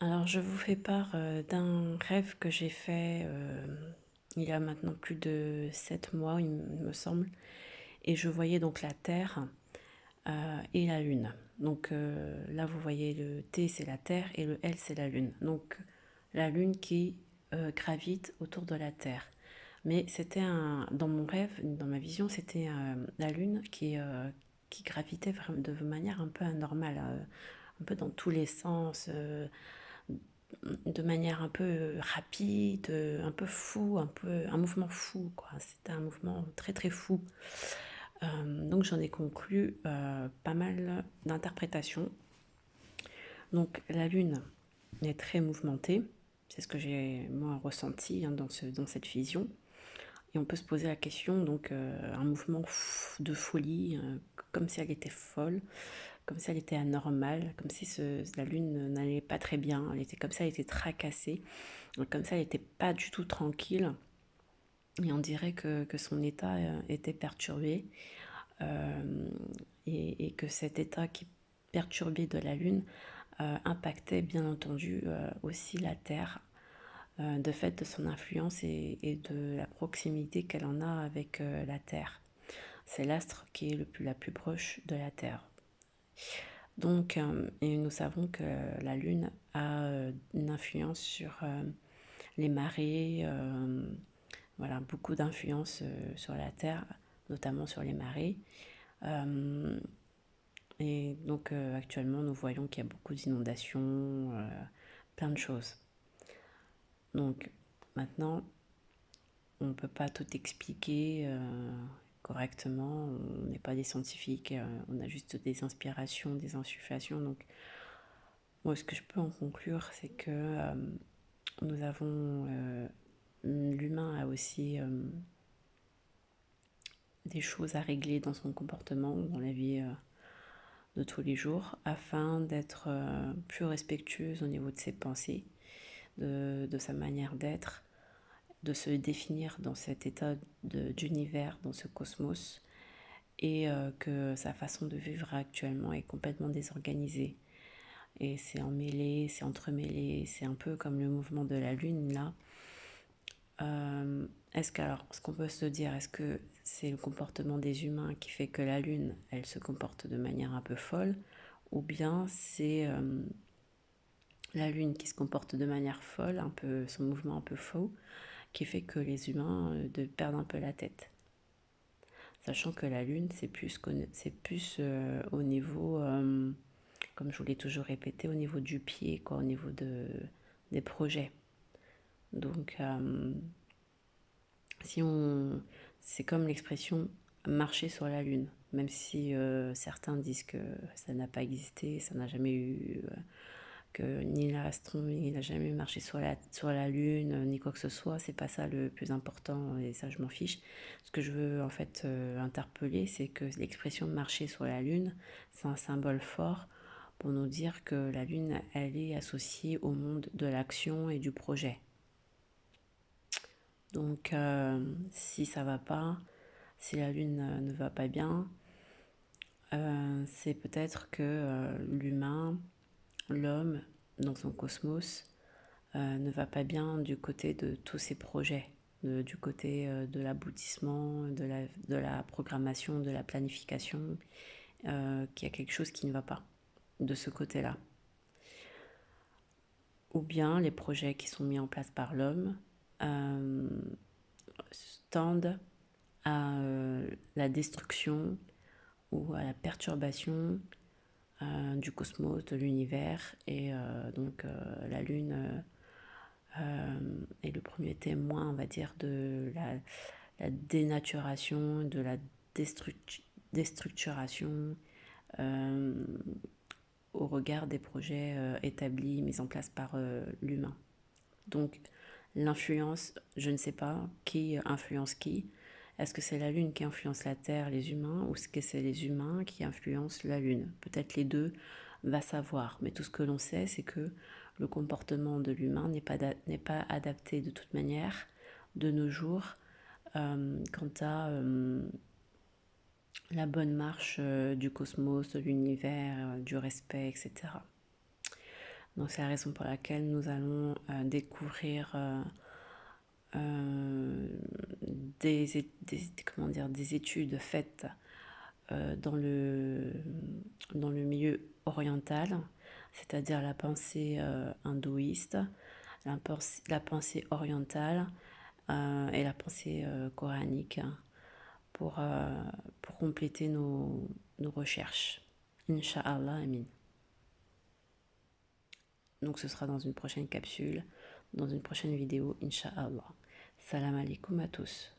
Alors, je vous fais part d'un rêve que j'ai fait il y a maintenant plus de 7 mois, il me semble. Et je voyais donc la Terre et la Lune. Donc là, vous voyez le T, c'est la Terre, et le L, c'est la Lune. Donc la Lune qui gravite autour de la Terre. Mais dans mon rêve, dans ma vision, c'était la Lune qui gravitait vraiment de manière un peu anormale, un peu dans tous les sens. De manière un peu rapide, un peu fou, un mouvement fou, quoi. C'était un mouvement très très fou. Donc j'en ai conclu pas mal d'interprétations. Donc la Lune est très mouvementée, c'est ce que j'ai moi ressenti dans cette vision. Et on peut se poser la question, donc un mouvement de folie, comme si elle était folle, comme si elle était anormale, comme si la Lune n'allait pas très bien, elle était comme ça, elle était tracassée. Donc, comme ça, elle n'était pas du tout tranquille. Et on dirait que son état était perturbé. euh, et que cet état qui perturbé de la Lune impactait bien entendu aussi la Terre, de fait de son influence et de la proximité qu'elle en a avec la Terre. C'est l'astre qui est la plus proche de la Terre. Donc, et nous savons que la Lune a une influence sur les marées, voilà, beaucoup d'influence sur la Terre, notamment sur les marées. Euh, et donc actuellement, nous voyons qu'il y a beaucoup d'inondations, plein de choses. Donc maintenant, on ne peut pas tout expliquer correctement. On n'est pas des scientifiques, on a juste des inspirations, des insufflations. Donc moi, ce que je peux en conclure, c'est que nous avons... l'humain a aussi des choses à régler dans son comportement, dans la vie de tous les jours, afin d'être plus respectueuse au niveau de ses pensées, de sa manière d'être, de se définir dans cet état d'univers, dans ce cosmos, et que sa façon de vivre actuellement est complètement désorganisée. Et c'est emmêlé, c'est entremêlé, c'est un peu comme le mouvement de la Lune là. Ce qu'on peut se dire, est-ce que c'est le comportement des humains qui fait que la Lune, elle se comporte de manière un peu folle, ou bien c'est la Lune qui se comporte de manière folle, un peu son mouvement un peu faux, qui fait que les humains perdent un peu la tête. Sachant que la Lune, c'est plus au niveau, comme je vous l'ai toujours répété, au niveau du pied, quoi, au niveau des projets. Donc, si on, c'est comme l'expression marcher sur la Lune, même si certains disent que ça n'a pas existé, ça n'a jamais eu, que ni l'astronomie n'a jamais marché sur la Lune, ni quoi que ce soit, c'est pas ça le plus important et ça je m'en fiche. Ce que je veux en fait interpeller, c'est que l'expression marcher sur la Lune, c'est un symbole fort pour nous dire que la Lune, elle est associée au monde de l'action et du projet. Donc, si ça va pas, si la Lune ne va pas bien, c'est peut-être que l'humain, l'homme, dans son cosmos, ne va pas bien du côté de tous ses projets, du côté de l'aboutissement, de la programmation, de la planification, qu'il y a quelque chose qui ne va pas de ce côté-là. Ou bien les projets qui sont mis en place par l'homme euh, tendent à la destruction ou à la perturbation du cosmos, de l'univers. Et donc la Lune est le premier témoin, on va dire, de la dénaturation, de la déstructuration euh, au regard des projets établis, mis en place par l'humain. Donc l'influence, je ne sais pas qui influence qui. Est-ce que c'est la Lune qui influence la Terre, les humains, ou est-ce que c'est les humains qui influencent la Lune? Peut-être les deux, va savoir. Mais tout ce que l'on sait, c'est que le comportement de l'humain n'est pas adapté de toute manière de nos jours quant à la bonne marche du cosmos, de l'univers, du respect, etc. Donc c'est la raison pour laquelle nous allons découvrir comment dire, des études faites dans le milieu oriental, c'est-à-dire la pensée hindouiste, la pensée orientale et la pensée coranique pour, euh, pour compléter nos recherches. Inch'Allah, amin. Donc ce sera dans une prochaine capsule, dans une prochaine vidéo, Inch'Allah. Salam alaikum à tous.